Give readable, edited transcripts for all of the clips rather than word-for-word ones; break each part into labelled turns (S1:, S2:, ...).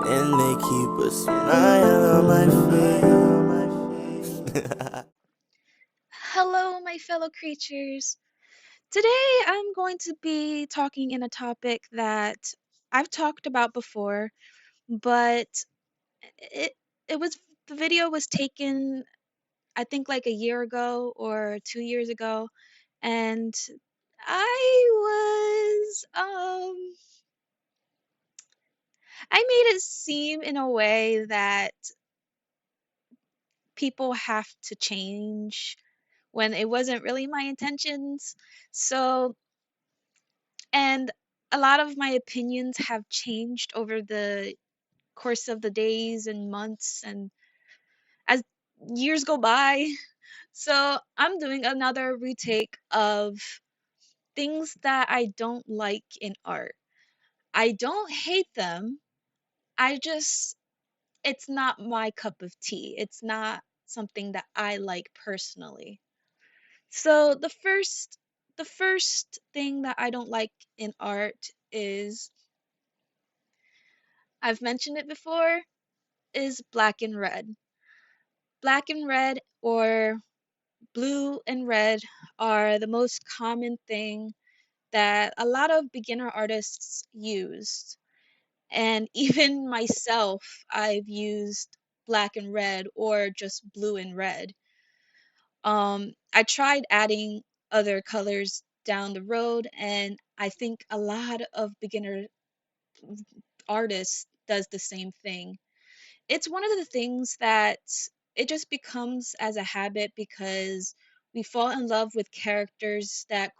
S1: and they keep a smile on my face.
S2: Hello, my fellow creatures. Today I'm going to be talking in a topic that I've talked about before, but it it was the video was taken I think like a year ago or 2 years ago, and I was I made it seem in a way that people have to change when it wasn't really my intentions. So And a lot of my opinions have changed over the course of the days and months and as years go by. So I'm doing another retake of things that I don't like in art. I don't hate them. I just, it's not my cup of tea. It's not something that I like personally. So the first thing that I don't like in art is, I've mentioned it before, is black and red. Black and red or blue and red are the most common thing that a lot of beginner artists use. And even myself, I've used black and red or just blue and red. I tried adding other colors down the road, and I think a lot of beginner artists does the same thing. It's one of the things that it just becomes as a habit because we fall in love with characters that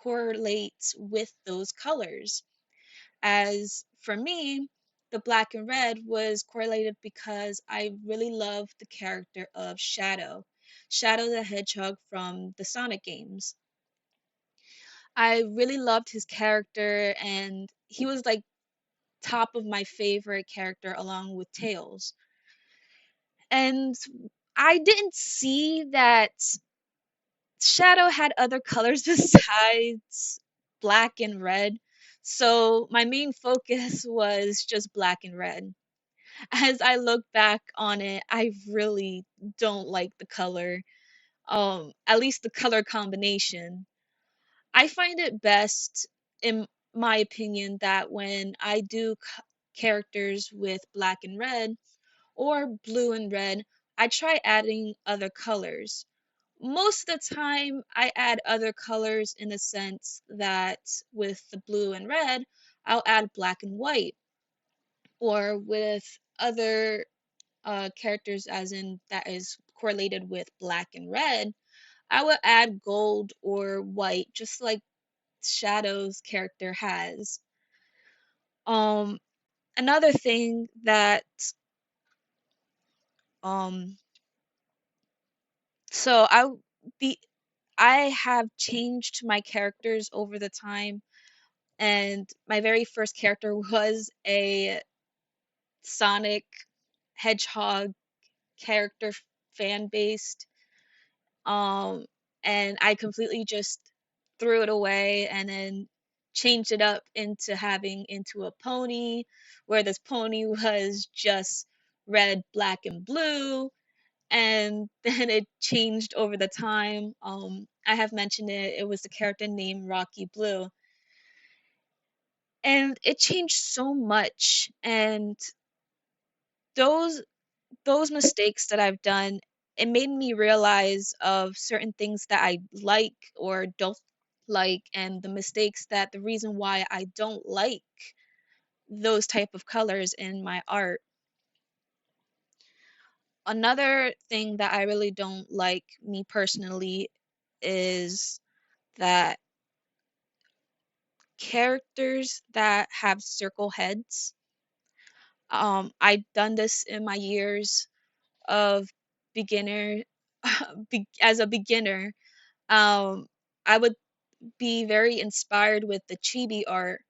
S2: correlates with those colors. As for me, the black and red was correlated because I really love the character of Shadow the Hedgehog from the Sonic games. I really loved his character, and he was like top of my favorite character along with Tails. And I didn't see that Shadow had other colors besides black and red. So my main focus was just black and red. As I look back on it, I really don't like the color. At least the color combination. I find it best, in my opinion, that when I do characters with black and red or blue and red, I try adding other colors. Most of the time, I add other colors in the sense that with the blue and red, I'll add black and white, or with other characters, as in that is correlated with black and red, I will add gold or white, just like Shadow's character has. Um, Another thing that um, so be I have changed my characters over the time, and my very first character was a Sonic Hedgehog character, fan based. Um, and I completely just threw it away and then changed it up into having into a pony, where this pony was just red, black, and blue. And then it changed over the time. I have mentioned it. It was the character named Rocky Blue, and it changed so much. And those those mistakes that I've done, it made me realize of certain things that I like or don't like, and the mistakes that the reason why I don't like those type of colors in my art. Another thing that I really don't like, me personally, is that characters that have circle heads. I've done this in my years of beginner, as a beginner. I would be very inspired with the chibi art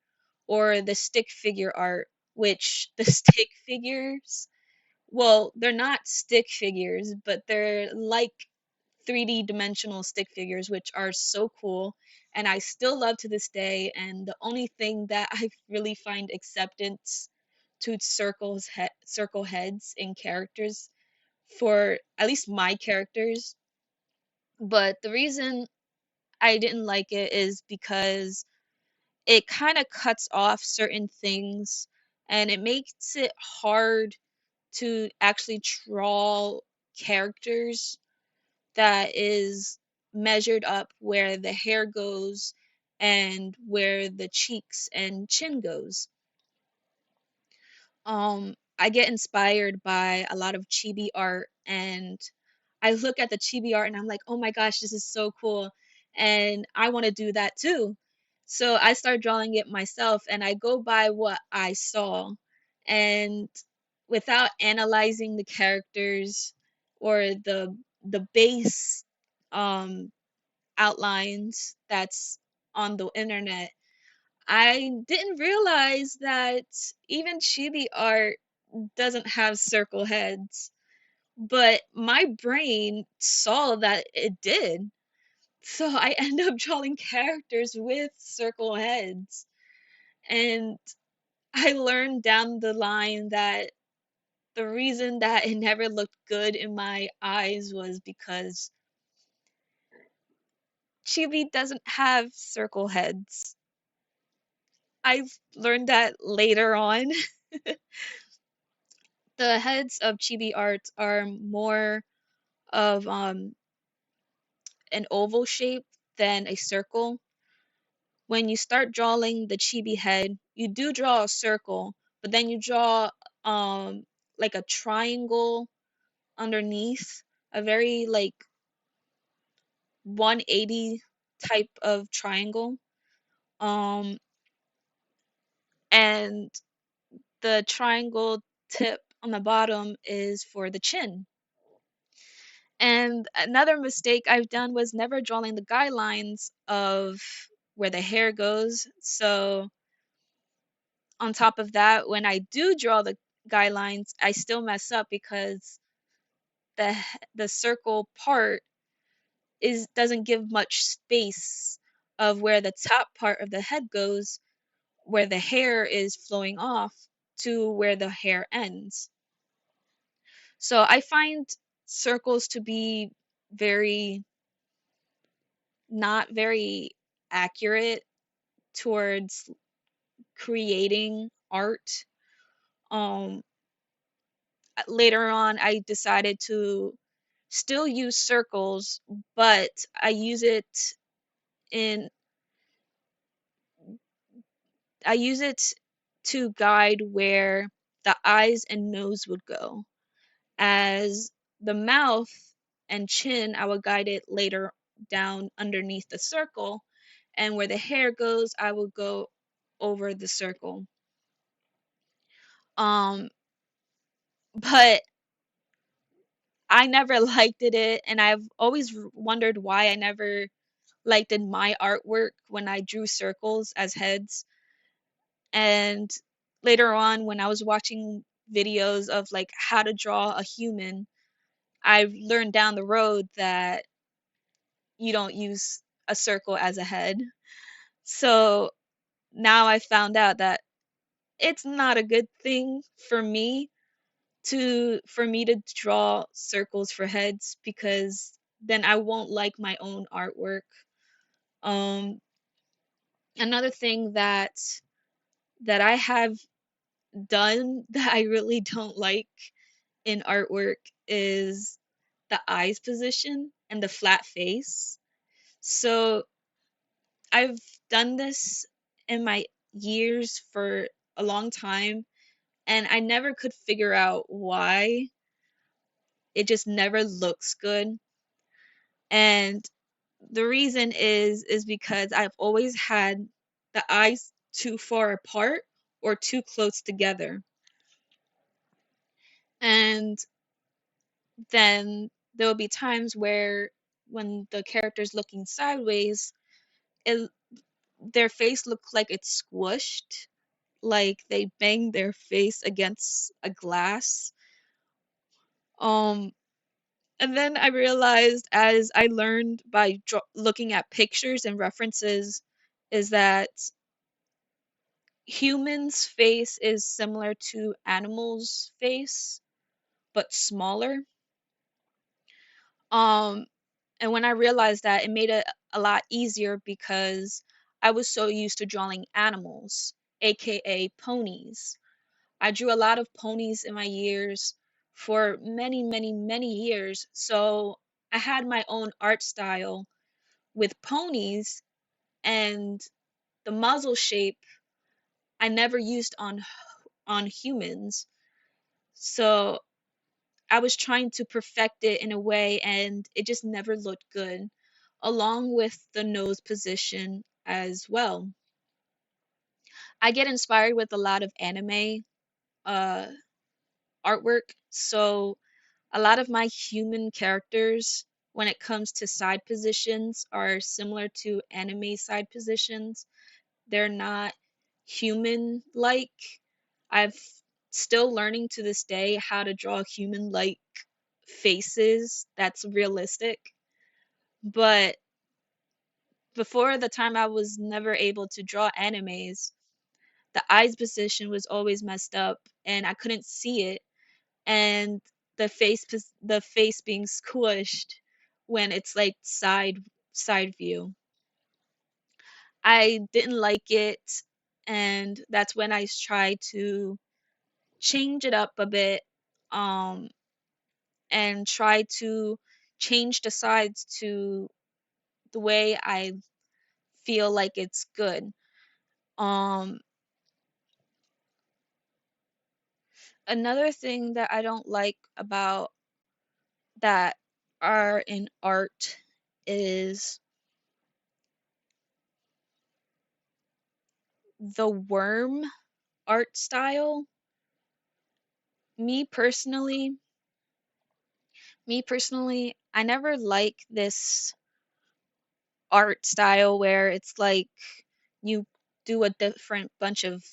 S2: or the stick figure art, which the stick figures, well, they're not stick figures, but they're like 3D dimensional stick figures, which are so cool. And I still love to this day. And the only thing that I really find acceptance to circle heads in characters for at least my characters. But the reason I didn't like it is because it kind of cuts off certain things and it makes it hard to actually draw characters that is measured up where the hair goes and where the cheeks and chin goes. I get inspired by a lot of chibi art, and I look at the chibi art and I'm like, oh my gosh, this is so cool. And I want to do that too. So I start drawing it myself and I go by what I saw. And without analyzing the characters or the base um outlines that's on the internet, I didn't realize that even chibi art doesn't have circle heads, but my brain saw that it did. So I end up drawing characters with circle heads. And I learned down the line that the reason that it never looked good in my eyes was because chibi doesn't have circle heads. I've learned that later on. The heads of chibi arts are more of an oval shape than a circle. When you start drawing the chibi head, you do draw a circle, but then you draw um like a triangle underneath, a very like 180 type of triangle. Um and the triangle tip on the bottom is for the chin. And another mistake I've done was never drawing the guidelines of where the hair goes. So on top of that, when I do draw the guidelines, I still mess up because the the circle part is doesn't give much space of where the top part of the head goes, where the hair is flowing off to where the hair ends. So I find circles to be very not very accurate towards creating art. Um, Later on, I decided to still use circles, but in I use it to guide where the eyes and nose would go. As the mouth and chin, I would guide it later down underneath the circle, and where the hair goes, I would go over the circle. Um, but I never liked it, and I've always wondered why I never liked in my artwork when I drew circles as heads. And later on, when I was watching videos of like how to draw a human, I learned down the road that you don't use a circle as a head. So now I found out that it's not a good thing for me to draw circles for heads because then I won't like my own artwork. Um, Another thing that I have done that I really don't like in artwork is the eyes position and the flat face. So I've done this in my years for a long time and I never could figure out why it just never looks good. And the reason is because I've always had the eyes too far apart or too close together. And then there will be times where when the character's looking sideways, it, their face looks like it's squished, like they banged their face against a glass. Um, and then I realized as I learned by looking at pictures and references is that Humans' face is similar to animals' face, but smaller. Um, and when I realized that, it made it a lot easier because I was so used to drawing animals, aka ponies. I drew a lot of ponies in my years for many, many, many years. So I had my own art style with ponies, and the muzzle shape I never used on humans. So I was trying to perfect it in a way and it just never looked good, along with the nose position as well. I get inspired with a lot of anime uh artwork, so a lot of my human characters when it comes to side positions are similar to anime side positions. They're not human like. I've still learning to this day how to draw human like faces that's realistic. But before the time I was never able to draw animes, the eyes position was always messed up and I couldn't see it, and the face being squished when it's like side view. I didn't like it, and that's when I tried to change it up a bit, um and try to change the sides to the way I feel like it's good. Um Another thing that I don't like about that are in art is the worm art style. Me personally, I never like this art style where it's like you do a different bunch of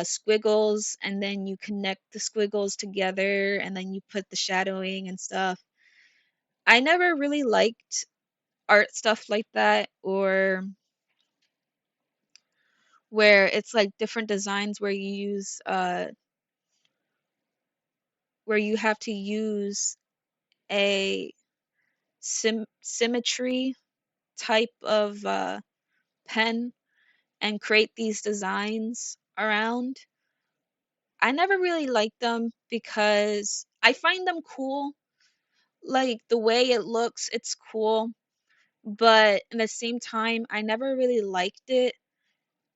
S2: squiggles and then you connect the squiggles together and then you put the shadowing and stuff. I never really liked art stuff like that, or where it's like different designs where you use where you have to use a symmetry type of pen and create these designs around. I never really liked them because I find them cool. Like the way it looks, it's cool. But at the same time, I never really liked it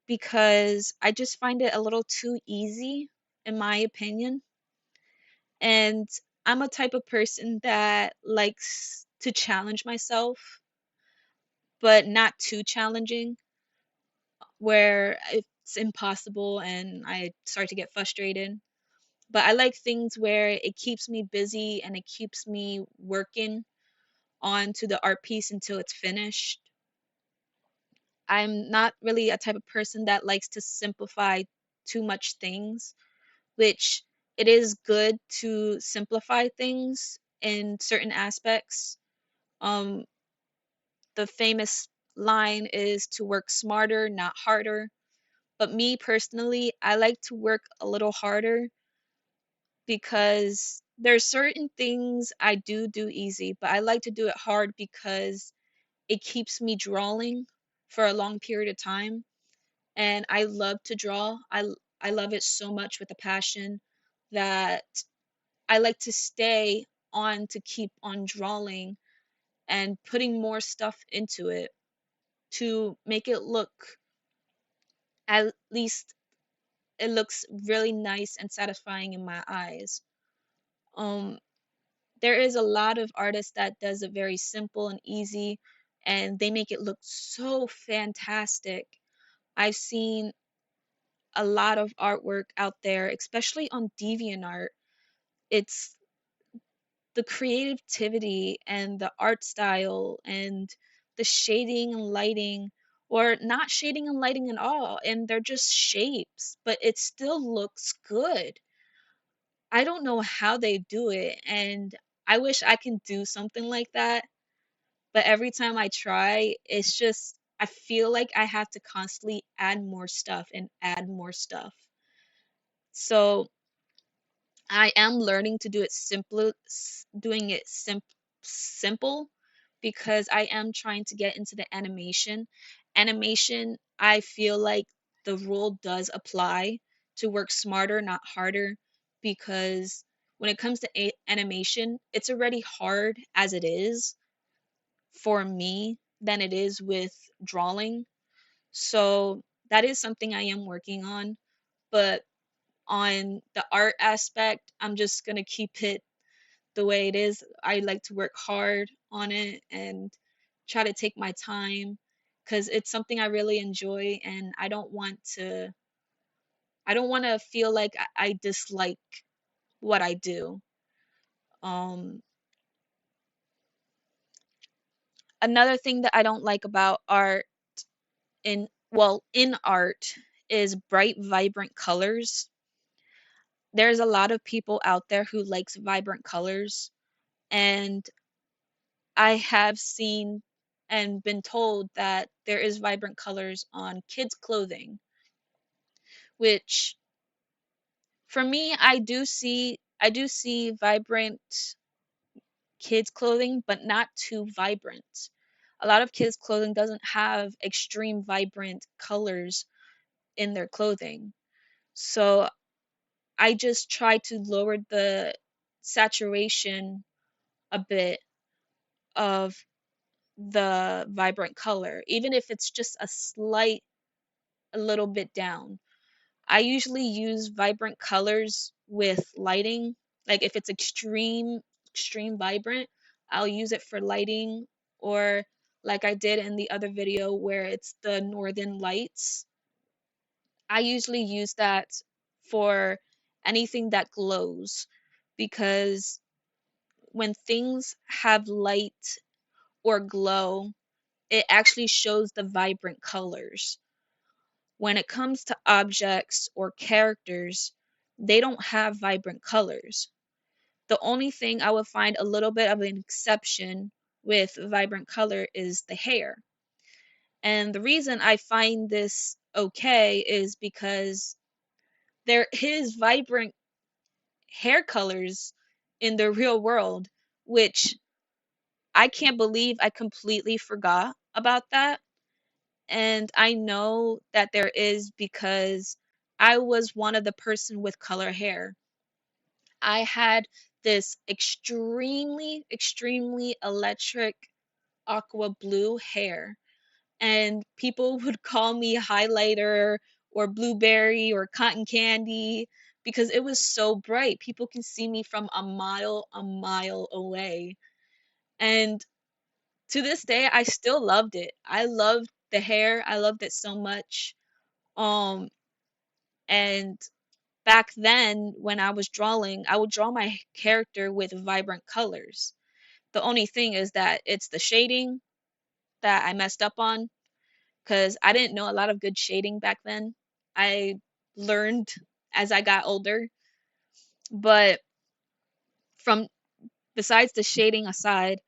S2: because I just find it a little too easy, in my opinion. And I'm a type of person that likes to challenge myself, but not too challenging, where it's impossible and I start to get frustrated. But I like things where it keeps me busy and it keeps me working on to the art piece until it's finished. I'm not really a type of person that likes to simplify too much things, which it is good to simplify things in certain aspects. Um, the famous line is to work smarter, not harder. But me personally, I like to work a little harder because there's certain things I do easy, but I like to do it hard because it keeps me drawing for a long period of time. And I love to draw. I love it so much with a passion that I like to stay on to keep on drawing and putting more stuff into it to make it look, at least it looks really nice and satisfying in my eyes. Um there is a lot of artists that does it very simple and easy and they make it look so fantastic. I've seen a lot of artwork out there, especially on DeviantArt. It's the creativity and the art style and the shading and lighting, or not shading and lighting at all, and they're just shapes, but it still looks good. I don't know how they do it, and I wish I can do something like that, but every time I try, it's just I feel like I have to constantly add more stuff and add more stuff. So I am learning to do it simple, doing it simple, because I am trying to get into the animation. Animation, I feel like the rule does apply to work smarter, not harder, because when it comes to animation, it's already hard as it is for me than it is with drawing. So that is something I am working on, but on the art aspect, I'm just gonna keep it the way it is. I like to work hard on it and try to take my time because it's something I really enjoy, and I don't want to feel like I dislike what I do. Um, Another thing that I don't like about art in art is bright, vibrant colors. There's a lot of people out there who likes vibrant colors, and I have seen and been told that there is vibrant colors on kids' clothing, which for me I do see vibrant kids' clothing, but not too vibrant. A lot of kids' clothing doesn't have extreme vibrant colors in their clothing. So I just try to lower the saturation a bit of the vibrant color, even if it's just a little bit down. I usually use vibrant colors with lighting. Like if it's extreme vibrant, I'll use it for lighting, or like I did in the other video where it's the northern lights. I usually use that for anything that glows, because when things have light or glow, it actually shows the vibrant colors. When it comes to objects or characters, they don't have vibrant colors. The only thing I would find a little bit of an exception with vibrant color is the hair. And the reason I find this okay is because there is vibrant hair colors in the real world, which I can't believe I completely forgot about that. And I know that there is because I was one of the person with color hair. I had this extremely electric aqua blue hair, and people would call me highlighter or blueberry or cotton candy because it was so bright. People can see me from a mile away. And to this day, I still loved it. I loved the hair. I loved it so much. Um, and back then, when I was drawing, I would draw my character with vibrant colors. The only thing is that it's the shading that I messed up on because I didn't know a lot of good shading back then. I learned as I got older, but from besides the shading aside,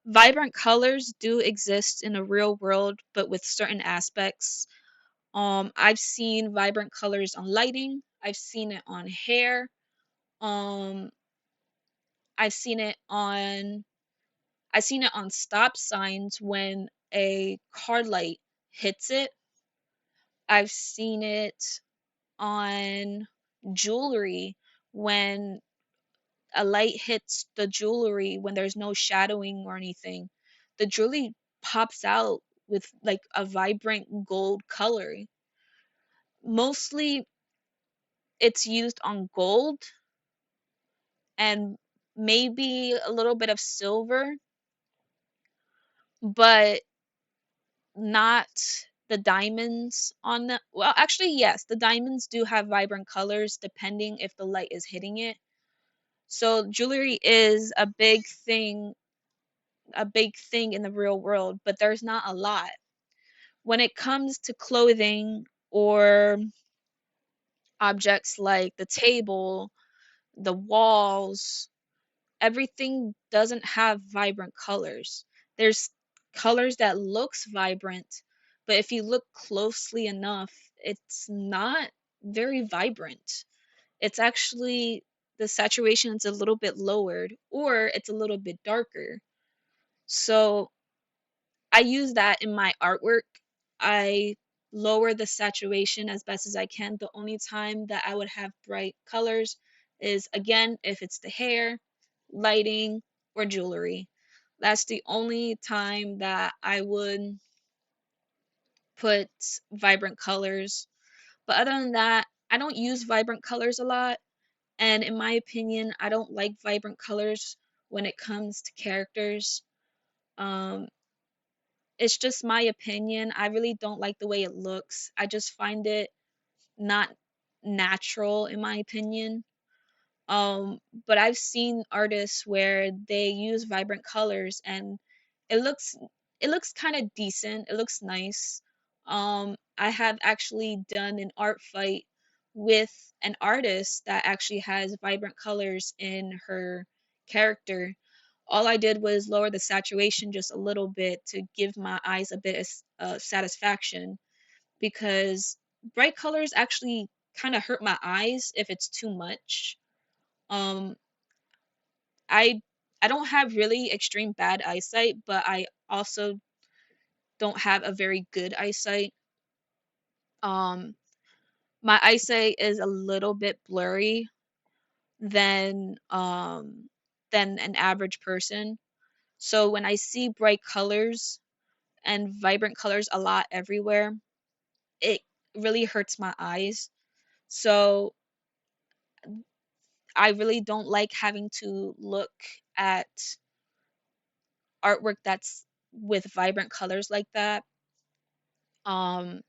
S2: vibrant colors do exist in the real world, but with certain aspects. I've seen vibrant colors on lighting. I've seen it on hair. Um, I've seen it on I've seen it on stop signs when a car light hits it. I've seen it on jewelry when a light hits the jewelry when there's no shadowing or anything. The jewelry pops out with like a vibrant gold color. Mostly it's used on gold and maybe a little bit of silver, but not the diamonds on the well, actually yes, the diamonds do have vibrant colors depending if the light is hitting it. So jewelry is a big thing in the real world, but there's not a lot. When it comes to clothing or objects like the table, the walls, everything doesn't have vibrant colors. There's colors that looks vibrant, but if you look closely enough, it's not very vibrant. It's actually the saturation is a little bit lowered or it's a little bit darker. So I use that in my artwork. I lower the saturation as best as I can. The only time that I would have bright colors is again if it's the hair, lighting, or jewelry. That's the only time that I would put vibrant colors. But other than that, I don't use vibrant colors a lot. And in my opinion, I don't like vibrant colors when it comes to characters. Um, it's just my opinion. I really don't like the way it looks. I just find it not natural, in my opinion. Um, but I've seen artists where they use vibrant colors and it looks it looks kind of decent. It looks nice. I have actually done an art fight with an artist that actually has vibrant colors in her character. All I did was lower the saturation just a little bit to give my eyes a bit of satisfaction because bright colors actually kind of hurt my eyes if it's too much. um, I I don't have really extreme bad eyesight, but I also don't have a very good eyesight. Um, my eyesight is a little bit blurry than than an average person. So when I see bright colors and vibrant colors a lot everywhere, it really hurts my eyes. So I really don't like having to look at artwork that's with vibrant colors like that. Um,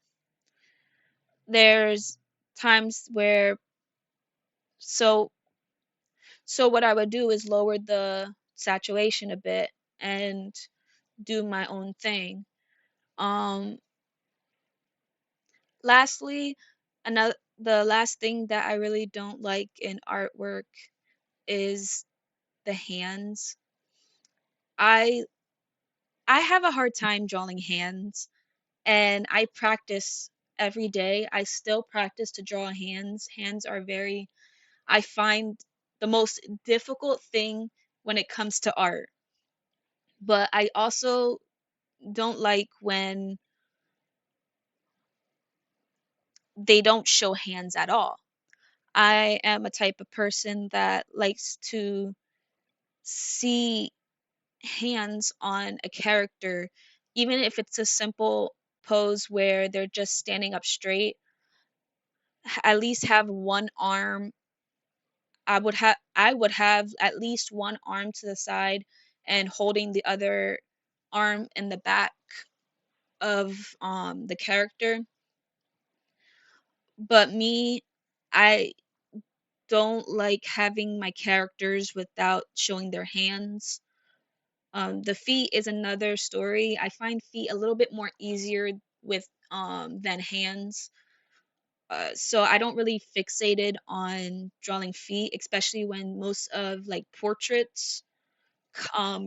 S2: there's times where so so what I would do is lower the saturation a bit and do my own thing. Um, lastly, another the last thing that I really don't like in artwork is the hands. I I have a hard time drawing hands and I practice every day. I still practice to draw hands. Hands are very I find the most difficult thing when it comes to art. But I also don't like when they don't show hands at all. I am a type of person that likes to see hands on a character, even if it's a simple pose where they're just standing up straight, at least have one arm. I would have at least one arm to the side and holding the other arm in the back of the character. But me, I don't like having my characters without showing their hands. The feet is another story. I find feet a little bit more easier with than hands. So I don't really fixated on drawing feet, especially when most of like portraits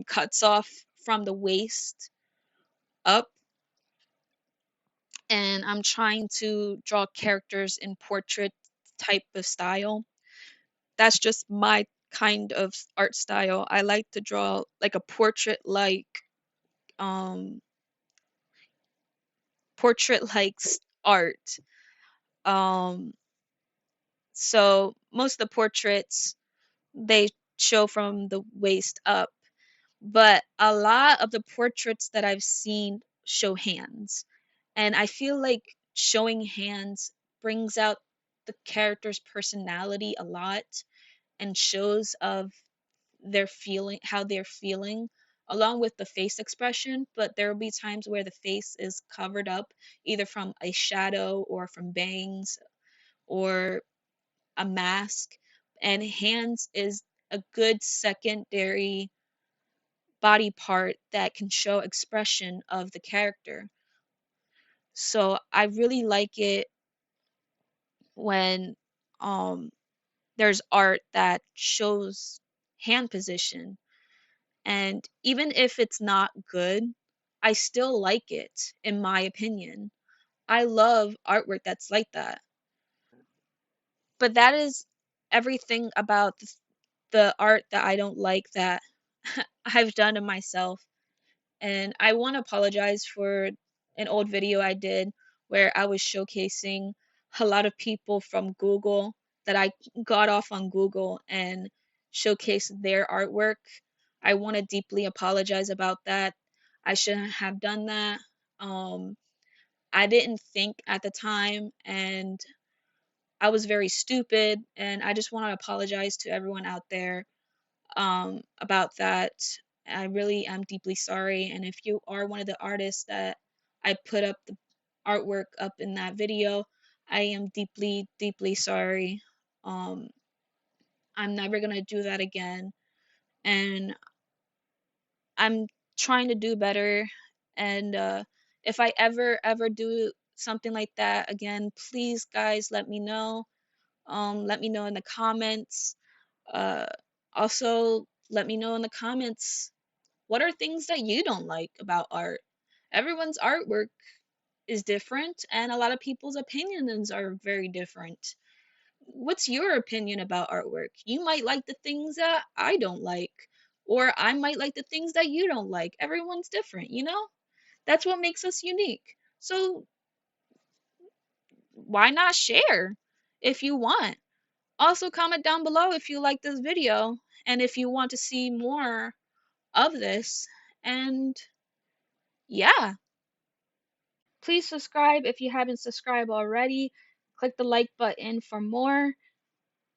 S2: cuts off from the waist up, and I'm trying to draw characters in portrait type of style. That's just my kind of art style. I like to draw like a um portrait like art. Um so most of the portraits they show from the waist up, but a lot of the portraits that I've seen show hands. And I feel like showing hands brings out the character's personality a lot and shows of their feeling how they're feeling along with the face expression, but there will be times where the face is covered up either from a shadow or from bangs or a mask, and hands is a good secondary body part that can show expression of the character. So I really like it when um there's art that shows hand position, and even if it's not good, I still like it, in my opinion. I love artwork that's like that. But that is everything about the art that I don't like that I've done to myself. And I want to apologize for an old video I did where I was showcasing a lot of people from Google that I got off on Google and showcased their artwork. I want to deeply apologize about that. I shouldn't have done that. Um, I didn't think at the time, and I was very stupid. And I just want to apologize to everyone out there about that. I really am deeply sorry. And if you are one of the artists that I put up the artwork up in that video, I am deeply, deeply sorry. Um, I'm never gonna do that again. And I'm trying to do better. And if I ever do something like that again, please, guys, let me know. Let me know in the comments. Uh, Also, let me know in the comments, what are things that you don't like about art? Everyone's artwork is different, and a lot of people's opinions are very different. What's your opinion about artwork? You might like the things that I don't like, or I might like the things that you don't like. Everyone's different, you know? That's what makes us unique. So, why not share if you want? Also, comment down below if you like this video and if you want to see more of this. And yeah, please subscribe if you haven't subscribed already. Click the like button for more.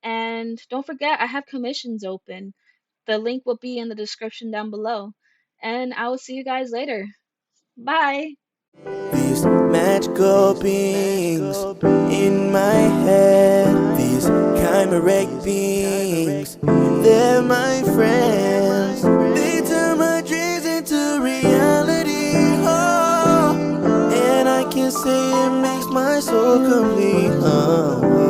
S2: And don't forget, I have commissions open. The link will be in the description down below. And I will see you guys later. Bye.
S1: These magical beings in my head, these chimeric beings, they're my friends. They turn my dreams into reality, oh, and I can say it makes my soul complete, oh.